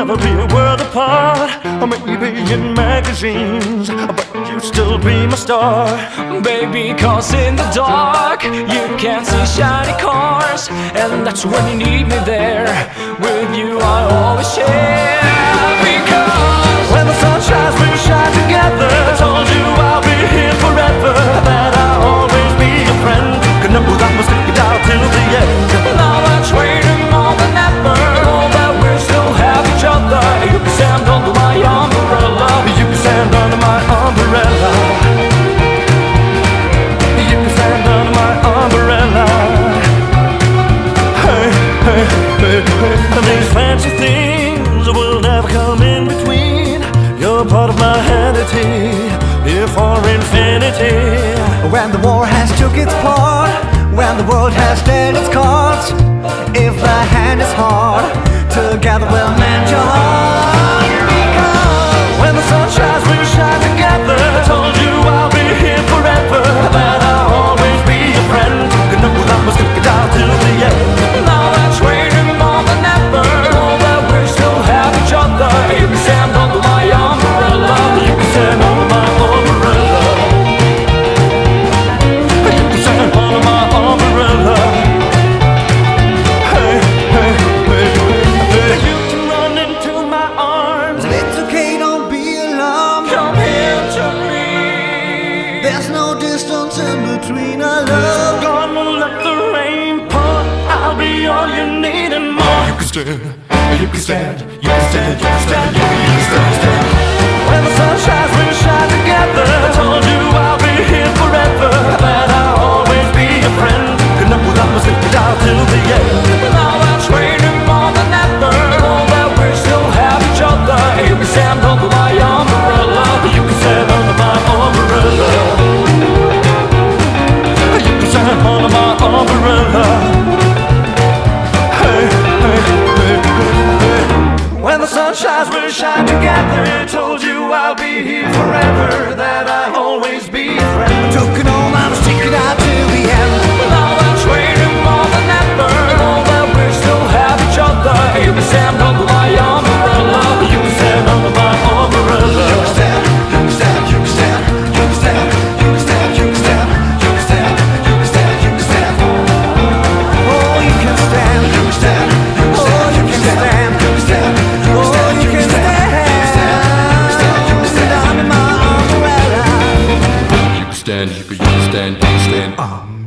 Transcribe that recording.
never be a world apart, or maybe in magazines, but you'd still be my star. Baby, cause in the dark you can't see shiny cars, and that's when you need me there. With you I always share. Because when the sun shines, we shine together. I told you I'll be here forever, that I'll always be your friend. Gonna know that we'll stick it out till the end. now I'm waiting more than ever, know that we still have each other. You can stand under my umbrella. You can stand under my umbrella. You can stand under my umbrella. Hey, hey, hey, hey. And these fancy things will never come in between. You're part of my vanity, here for infinity. When the war has took its part, when the world has dealt its cards, if the hand is hard, together we'll mend your heart. Because when the sun shines, we'll shine together. I told you I'll be here forever, that I'll always be your friend. Gonna know that we'll stick it out till the end. now I'm waiting more than ever, know that we still have each other. You can stand under my umbrella. You can stand under my umbrella. You can stand under my umbrella. Hey, hey, hey, hey. You can run into my arms. it's okay, don't be alarmed. Come here to me. There's no distance in between our love. Gonna let the rain pour. I'll be all you need and more. You can stand, you can stand, you can stand, you can stand, you can stand, stand. When the sun shines, we'll shine together. I told you I'll be here forever, that I'll always be your friend. Gonna know that we'll stick it out till the end. now I'm waiting more than ever, know that we still have each other. You can stand under my umbrella. You can stand under my umbrella. You can stand under my umbrella. Hey, hey, hey, hey, hey. When the sun shines, we'll shine together. I told you I'll be here forever, that I'll always be your friend. Took it all, I'm sticking out till the end. now I'm waiting more than ever, know that we still have each other. You can stand under my umbrella. You can stand under my umbrella. You can stand, you can stand, you can stand, you can stand, you can stand, you can stand, you can stand, you can stand, you can stand. Oh, you can stand, you can stand, you can stand, you can stand, you can stand, oh, you can stand, you can stand under my umbrella. You can stand, you can stand, you can stand.